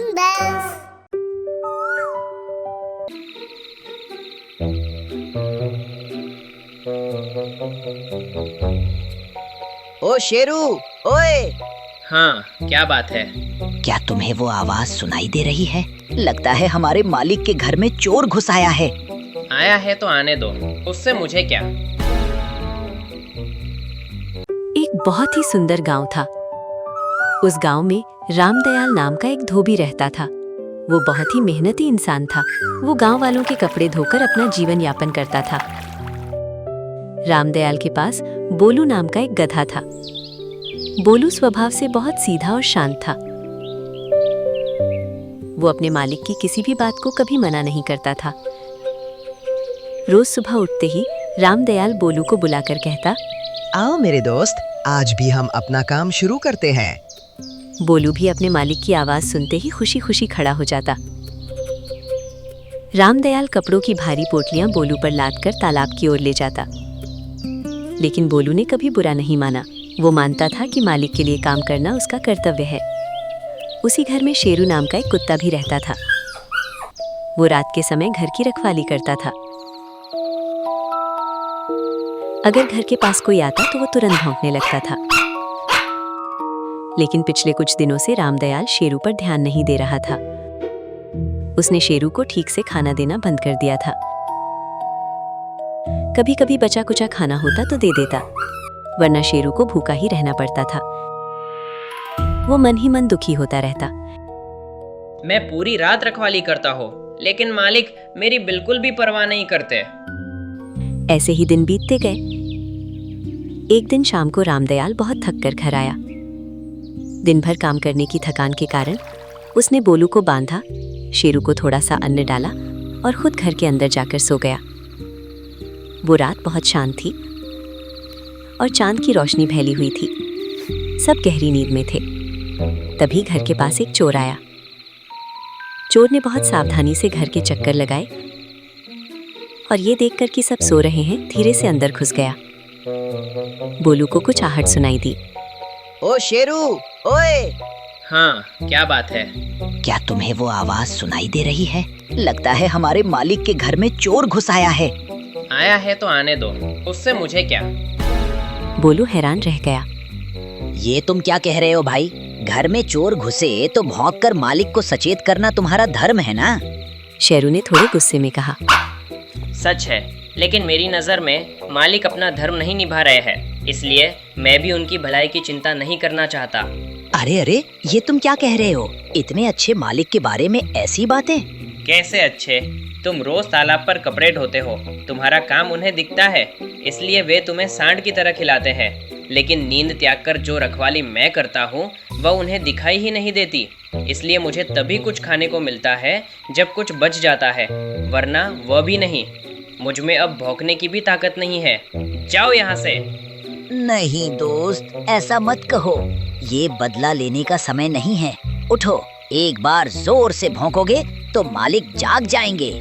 Chicken bells. ओ शेरू, ओए! हाँ, क्या बात है? क्या तुम्हें वो आवाज सुनाई दे रही है? लगता है हमारे मालिक के घर में चोर घुस आया है। आया है तो आने दो, उससे मुझे क्या। एक बहुत ही सुंदर गांव था। उस गांव में रामदयाल नाम का एक धोबी रहता था। वो बहुत ही मेहनती इंसान था। वो गांव वालों के कपड़े धोकर अपना जीवन यापन करता था। रामदयाल के पास बोलू नाम का एक गधा था। बोलू स्वभाव से बहुत सीधा और शांत था। वो अपने मालिक की किसी भी बात को कभी मना नहीं करता था। रोज सुबह उठते ही रामदयाल बोलू को बुलाकर कहता, आओ मेरे दोस्त, आज भी हम अपना काम शुरू करते हैं। बोलू भी अपने मालिक की आवाज सुनते ही खुशी खुशी खड़ा हो जाता। रामदयाल कपड़ों की भारी पोटलियां बोलू पर लादकर तालाब की ओर ले जाता। लेकिन बोलू ने कभी बुरा नहीं माना। वो मानता था कि मालिक के लिए काम करना उसका कर्तव्य है। उसी घर में शेरू नाम का एक कुत्ता भी रहता था। वो रात के समय घर की रखवाली करता था। अगर घर के पास कोई आता तो वो तुरंत भौंकने लगता था। लेकिन पिछले कुछ दिनों से रामदयाल शेरू पर ध्यान नहीं दे रहा था। उसने शेरू को ठीक से खाना देना बंद कर दिया था। कभी कभी बचा कुचा खाना होता तो दे देता, वरना शेरू को भूखा ही रहना पड़ता था। वो मन ही मन दुखी होता रहता। मैं पूरी रात रखवाली करता हूँ, लेकिन मालिक मेरी बिल्कुल भी परवाह नहीं करते। ऐसे ही दिन बीतते गए। एक दिन शाम को रामदयाल बहुत थक कर घर आया। दिन भर काम करने की थकान के कारण उसने बोलू को बांधा, शेरू को थोड़ा सा अन्न डाला और खुद घर के अंदर जाकर सो गया। वो रात बहुत शांत थी और चांद की रोशनी फैली हुई थी। सब गहरी नींद में थे। तभी घर के पास एक चोर आया। चोर ने बहुत सावधानी से घर के चक्कर लगाए और ये देखकर कि सब सो रहे हैं, धीरे से अंदर घुस गया। बोलू को कुछ आहट सुनाई दी। ओ शेरू, ओए! हाँ, क्या बात है? क्या तुम्हें वो आवाज सुनाई दे रही है? लगता है हमारे मालिक के घर में चोर घुस आया है। आया है तो आने दो, उससे मुझे क्या। बोलू हैरान रह गया। ये तुम क्या कह रहे हो भाई? घर में चोर घुसे तो भौंककर मालिक को सचेत करना तुम्हारा धर्म है ना? शेरू ने थोड़े गुस्से में कहा। सच है, लेकिन मेरी नज़र में मालिक अपना धर्म नहीं निभा रहे हैं, इसलिए मैं भी उनकी भलाई की चिंता नहीं करना चाहता। अरे अरे, ये तुम क्या कह रहे हो? इतने अच्छे मालिक के बारे में ऐसी बातें? कैसे अच्छे? तुम रोज तालाब पर कपड़े ढोते हो, तुम्हारा काम उन्हें दिखता है, इसलिए वे तुम्हें सांड की तरह खिलाते हैं। लेकिन नींद त्याग कर जो रखवाली मैं करता हूँ वह उन्हें दिखाई ही नहीं देती, इसलिए मुझे तभी कुछ खाने को मिलता है जब कुछ बच जाता है, वरना वह भी नहीं। मुझ में अब भौंकने की भी ताकत नहीं है। जाओ यहाँ से। नहीं दोस्त, ऐसा मत कहो। ये बदला लेने का समय नहीं है। उठो, एक बार जोर से भौंकोगे तो मालिक जाग जाएंगे।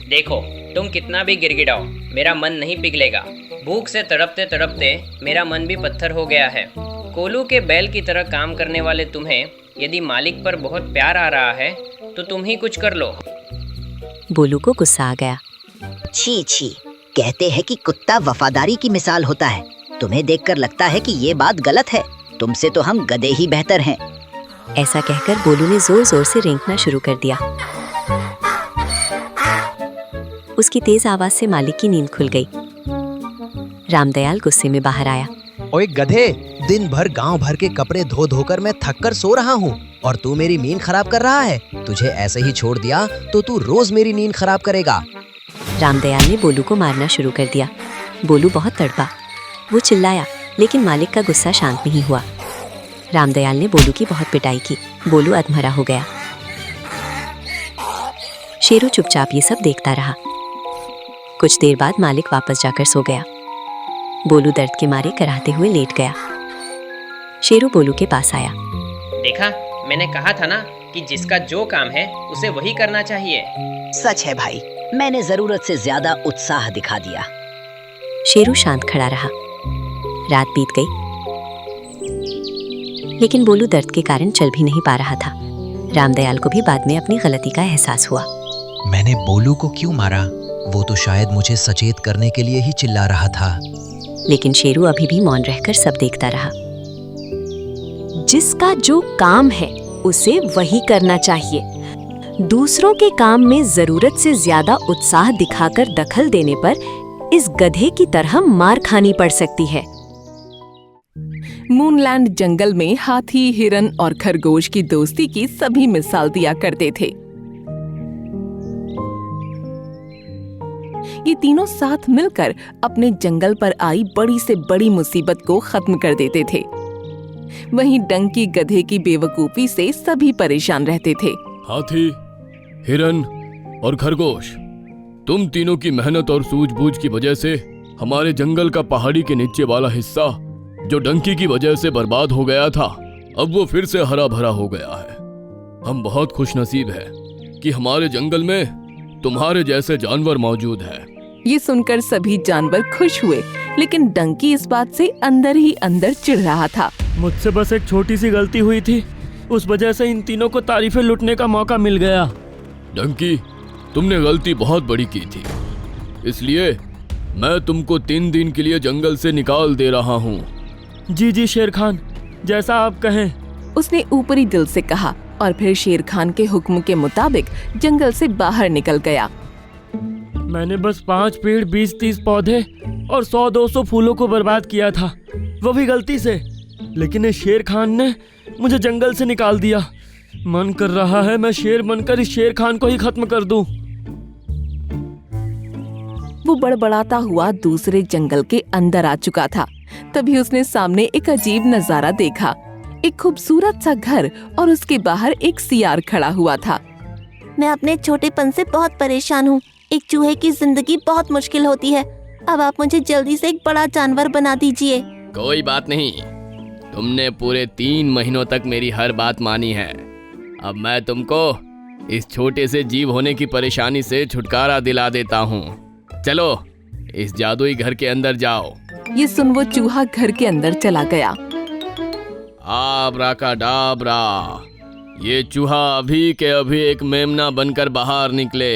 देखो, तुम कितना भी गिड़गिड़ाओ, मेरा मन नहीं पिघलेगा। भूख से तड़पते तड़पते मेरा मन भी पत्थर हो गया है। कोलू के बैल की तरह काम करने वाले तुम्हें यदि मालिक पर बहुत प्यार आ रहा है तो तुम ही कुछ कर लो। बोलू को गुस्सा आ गया। छी छी, कहते हैं कि कुत्ता वफादारी की मिसाल होता है। तुम्हें देखकर लगता है कि ये बात गलत है। तुमसे तो हम गधे ही बेहतर हैं। ऐसा कहकर बोलू ने जोर जोर से रेंकना शुरू कर दिया। उसकी तेज आवाज से मालिक की नींद खुल गई। रामदयाल गुस्से में बाहर आया। ओए गधे, दिन भर गांव भर के कपड़े धो धोकर मैं थक कर सो रहा हूँ और तू मेरी नींद खराब कर रहा है। तुझे ऐसे ही छोड़ दिया तो तू रोज मेरी नींद खराब करेगा। रामदयाल ने बोलू को मारना शुरू कर दिया। बोलू बहुत तड़पा। वो चिल्लाया, लेकिन मालिक का गुस्सा शांत नहीं हुआ। रामदयाल ने बोलू की बहुत पिटाई की। बोलू अधमरा हो गया। शेरू चुपचाप ये सब देखता रहा। कुछ देर बाद मालिक वापस जाकर सो गया। बोलू दर्द के मारे कराहते हुए लेट गया। शेरू बोलू के पास आया। देखा, मैंने कहा था ना कि जिसका जो काम है उसे वही करना चाहिए। सच है भाई, मैंने जरूरत से ज्यादा उत्साह दिखा दिया। शेरू शांत खड़ा रहा। रात बीत गई, लेकिन बोलू दर्द के कारण चल भी नहीं पा रहा था। रामदयाल को भी बाद में अपनी गलती का एहसास हुआ। मैंने बोलू को क्यों मारा? वो तो शायद मुझे सचेत करने के लिए ही चिल्ला रहा था। लेकिन शेरू अभी भी मौन रहकर सब देखता रहा। जिसका जो काम है उसे वही करना चाहिए। दूसरों के काम में जरूरत से ज्यादा उत्साह दिखाकर दखल देने पर इस गधे की तरह मार खानी पड़ सकती है। मूनलैंड जंगल में हाथी, हिरन और खरगोश की दोस्ती की सभी मिसाल दिया करते थे। ये तीनों साथ मिलकर अपने जंगल पर आई बड़ी से बड़ी मुसीबत को खत्म कर देते थे। वहीं डंकी गधे की बेवकूफी से सभी परेशान रहते थे। हाथी, हिरन और खरगोश, तुम तीनों की मेहनत और सूझबूझ की वजह से हमारे जंगल का पहाड़ी के नीचे वाला हिस्सा जो डंकी की वजह से बर्बाद हो गया था, अब वो फिर से हरा भरा हो गया है। हम बहुत खुशनसीब हैं कि हमारे जंगल में तुम्हारे जैसे जानवर मौजूद हैं। ये सुनकर सभी जानवर खुश हुए, लेकिन डंकी इस बात से अंदर ही अंदर चिढ़ रहा था। मुझसे बस एक छोटी सी गलती हुई थी, उस वजह से इन तीनों को तारीफें लुटने का मौका मिल गया। डंकी, तुमने गलती बहुत बड़ी की थी, इसलिए मैं तुमको 3 दिन के लिए जंगल से निकाल दे रहा हूँ। जी जी शेर खान, जैसा आप कहें, उसने ऊपरी दिल से कहा और फिर शेर खान के हुक्म के मुताबिक जंगल से बाहर निकल गया। मैंने बस 5 पेड़, 20-30 पौधे और 100-200 फूलों को बर्बाद किया था, वो भी गलती से। लेकिन इस शेर खान ने मुझे जंगल से निकाल दिया। मन कर रहा है मैं शेर बनकर इस शेर खान को ही खत्म कर दूं। वो बड़बड़ाता हुआ दूसरे जंगल के अंदर आ चुका था। तभी उसने सामने एक अजीब नजारा देखा। एक खूबसूरत सा घर और उसके बाहर एक सियार खड़ा हुआ था। मैं अपने छोटेपन से बहुत परेशान हूँ। एक चूहे की जिंदगी बहुत मुश्किल होती है। अब आप मुझे जल्दी से एक बड़ा जानवर बना दीजिए। कोई बात नहीं, तुमने पूरे 3 महीनों तक मेरी हर बात मानी है। अब मैं तुमको इस छोटे से जीव होने की परेशानी से छुटकारा दिला देता हूँ। चलो इस जादुई घर के अंदर जाओ। ये सुन वो चूहा घर के अंदर चला गया। आब्राकाडाब्रा, ये चूहा अभी के अभी एक मेमना बनकर बाहर निकले।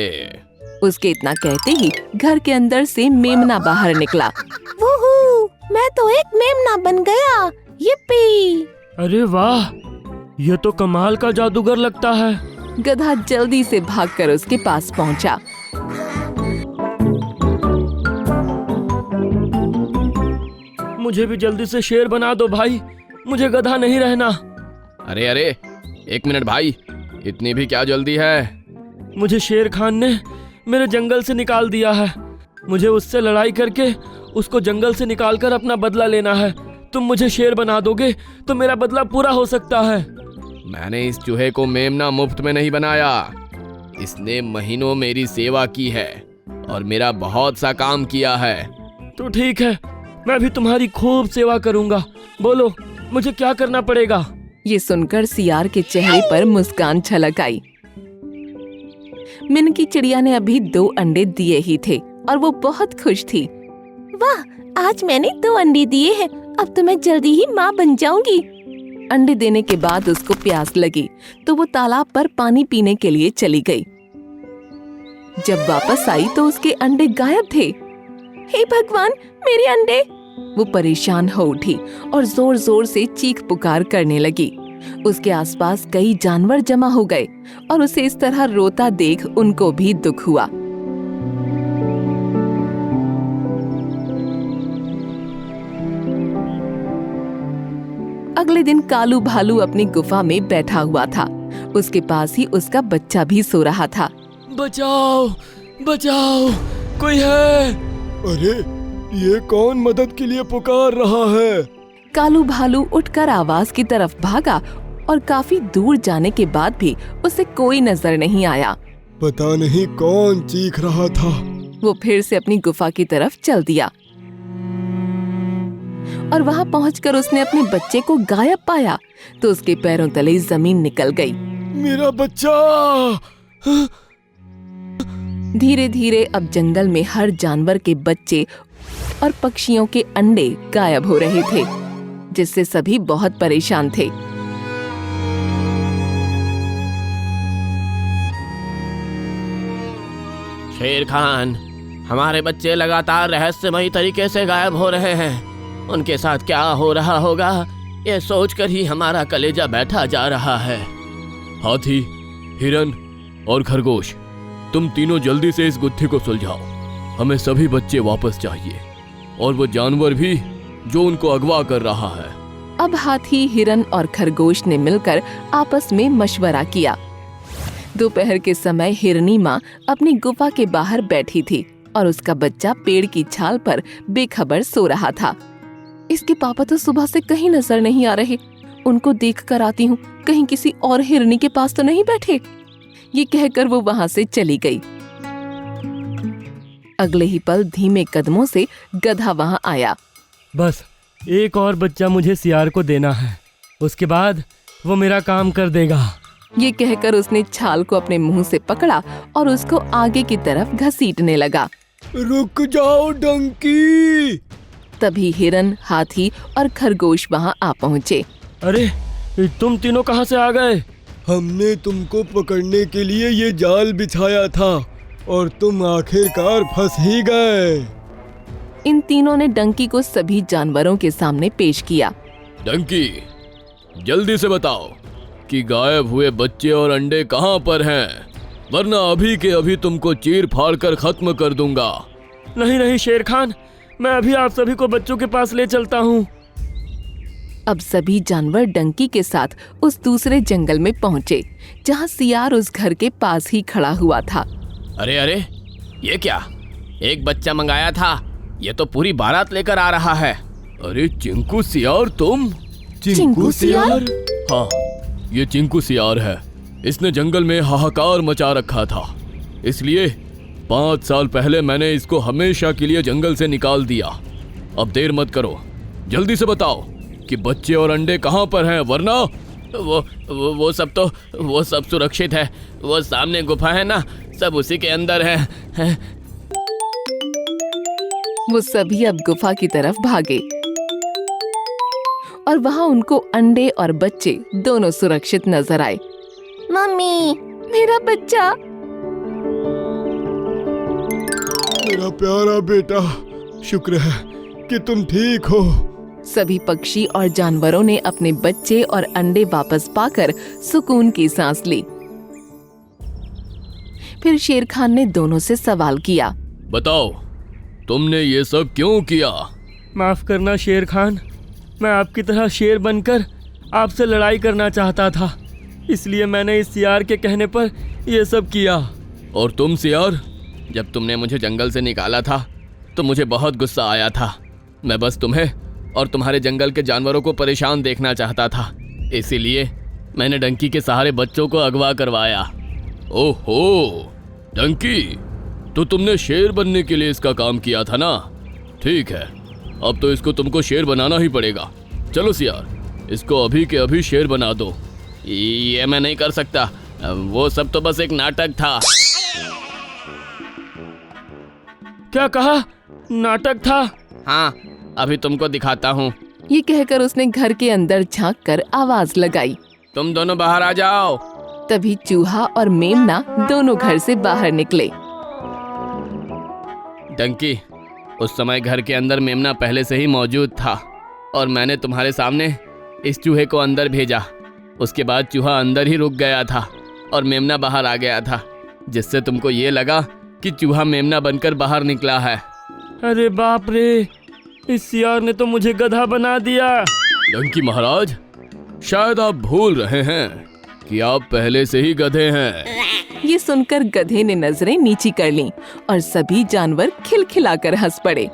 उसके इतना कहते ही घर के अंदर से मेमना बाहर निकला। वूहू, मैं तो एक मेमना बन गया। yippee! अरे वाह, ये तो कमाल का जादूगर लगता है। गधा जल्दी से भागकर उसके पास पहुंचा। मुझे भी जल्दी से शेर बना दो भाई, मुझे गधा नहीं रहना। अरे अरे, 1 मिनट भाई, इतनी भी क्या जल्दी है? मुझे शेर खान ने मेरे जंगल से निकाल दिया है। मुझे उससे लड़ाई करके उसको जंगल से निकालकर अपना बदला लेना है। तुम मुझे शेर बना दोगे तो मेरा बदला पूरा हो सकता है। मैंने इस चूहे को मेमना मुफ्त में नहीं बनाया। इसने महीनों मेरी सेवा की है और मेरा बहुत सा काम किया है। तो ठीक है, मैं भी तुम्हारी खूब सेवा करूंगा। बोलो मुझे क्या करना पड़ेगा? ये सुनकर सियार के चेहरे पर मुस्कान छलक आई। मिनकी चिड़िया ने अभी 2 अंडे दिए ही थे और वो बहुत खुश थी। वाह, आज मैंने 2 अंडे दिए हैं। अब तो मैं जल्दी ही माँ बन जाऊंगी। अंडे देने के बाद उसको प्यास लगी तो वो तालाब पर पानी पीने के लिए चली गई। जब वापस आई तो उसके अंडे गायब थे। हे भगवान, मेरे अंडे! वो परेशान हो उठी और जोर जोर से चीख पुकार करने लगी। उसके आसपास कई जानवर जमा हो गए और उसे इस तरह रोता देख उनको भी दुख हुआ। अगले दिन कालू भालू अपनी गुफा में बैठा हुआ था। उसके पास ही उसका बच्चा भी सो रहा था। बचाओ बचाओ, कोई है? अरे ये कौन मदद के लिए पुकार रहा है? कालू भालू उठकर आवाज की तरफ भागा और काफी दूर जाने के बाद भी उसे कोई नजर नहीं आया। पता नहीं कौन चीख रहा था। वो फिर से अपनी गुफा की तरफ चल दिया और वहां पहुंचकर उसने अपने बच्चे को गायब पाया तो उसके पैरों तले जमीन निकल गई। मेरा बच्चा! धीरे धीरे अब जंगल में हर जानवर के बच्चे और पक्षियों के अंडे गायब हो रहे थे, जिससे सभी बहुत परेशान थे। शेर खान, हमारे बच्चे लगातार रहस्यमयी तरीके से गायब हो रहे हैं। उनके साथ क्या हो रहा होगा, ये सोचकर ही हमारा कलेजा बैठा जा रहा है। हाथी, हिरन और खरगोश, तुम तीनों जल्दी से इस गुत्थी को सुलझाओ। हमें सभी बच्चे वापस चाहिए, और वो जानवर भी जो उनको अगवा कर रहा है। अब हाथी, हिरन और खरगोश ने मिलकर आपस में मशवरा किया। दोपहर के समय हिरनी माँ अपनी गुफा के बाहर बैठी थी और उसका बच्चा पेड़ की छाल पर बेखबर सो रहा था। इसके पापा तो सुबह से कहीं नजर नहीं आ रहे। उनको देख कर आती हूँ, कहीं किसी और हिरनी के पास तो नहीं बैठे। ये कहकर वो वहाँ से चली गई। अगले ही पल धीमे कदमों से गधा वहाँ आया। बस एक और बच्चा मुझे सियार को देना है, उसके बाद वो मेरा काम कर देगा। ये कहकर उसने छाल को अपने मुंह से पकड़ा और उसको आगे की तरफ घसीटने लगा। रुक जाओ डंकी! तभी हिरन, हाथी और खरगोश वहाँ आ पहुँचे। अरे तुम तीनों कहाँ से आ गए? हमने तुमको पकड़ने के लिए ये जाल बिछाया था और तुम आखिरकार फंस ही गए। इन तीनों ने डंकी को सभी जानवरों के सामने पेश किया। डंकी, जल्दी से बताओ कि गायब हुए बच्चे और अंडे कहाँ पर हैं, वरना अभी के अभी तुमको चीर फाड़ कर खत्म कर दूंगा। नहीं नहीं शेर खान, मैं अभी आप सभी को बच्चों के पास ले चलता हूँ। अब सभी जानवर डंकी के साथ उस दूसरे जंगल में पहुँचे, जहाँ सियार उस घर के पास ही खड़ा हुआ था। अरे अरे, ये क्या? एक बच्चा मंगाया था, ये तो पूरी बारात लेकर आ रहा है। अरे चिंकू सियार, तुम? चिंकू सियार? हाँ, ये चिंकू सियार है। इसने जंगल में हाहाकार मचा रखा था, इसलिए 5 साल पहले मैंने इसको हमेशा के लिए जंगल से निकाल दिया। अब देर मत करो, जल्दी से बताओ कि बच्चे और अंडे कहाँ पर हैं, वरना वो सब सुरक्षित है। वो सामने गुफा है ना, सब उसी के अंदर है। वो सभी अब गुफा की तरफ भागे और वहाँ उनको अंडे और बच्चे दोनों सुरक्षित नजर आए। मम्मी, मेरा बच्चा! मेरा प्यारा बेटा, शुक्र है कि तुम ठीक हो। सभी पक्षी और जानवरों ने अपने बच्चे और अंडे वापस पाकर सुकून की सांस ली। फिर शेर खान ने दोनों से सवाल किया। बताओ, तुमने ये सब क्यों किया? माफ करना शेर खान, मैं आपकी तरह शेर बनकर आपसे लड़ाई करना चाहता था, इसलिए मैंने इस सियार के कहने पर यह सब किया। और तुम सियार, जब तुमने मुझे जंगल से निकाला था तो मुझे बहुत गुस्सा आया था। मैं बस तुम्हें और तुम्हारे जंगल के जानवरों को परेशान देखना चाहता था, इसीलिए मैंने डंकी के सहारे बच्चों को अगवा करवाया। ओहो डंकी, तो तुमने शेर बनने के लिए इसका काम किया था ना? ठीक है, अब तो इसको तुमको शेर बनाना ही पड़ेगा। चलो सियार, इसको अभी के अभी शेर बना दो। ये मैं नहीं कर सकता, वो सब तो बस एक नाटक था। क्या कहा? नाटक था? हाँ, अभी तुमको दिखाता हूँ। ये कहकर उसने घर के अंदर झांककर आवाज लगाई। तुम दोनों बाहर आ जाओ। तभी चूहा और मेमना दोनों घर से बाहर निकले। डंकी, उस समय घर के अंदर मेमना पहले से ही मौजूद था और मैंने तुम्हारे सामने इस चूहे को अंदर भेजा। उसके बाद चूहा अंदर ही रुक गया था और मेमना बाहर आ गया था, जिससे तुमको ये लगा कि चूहा मेमना बनकर बाहर निकला है। अरे बाप रे, इस सियार ने तो मुझे गधा बना दिया। डंकी महाराज, शायद आप भूल रहे हैं कि आप पहले से ही गधे हैं। ये सुनकर गधे ने नजरें नीची कर लीं और सभी जानवर खिलखिलाकर हंस पड़े।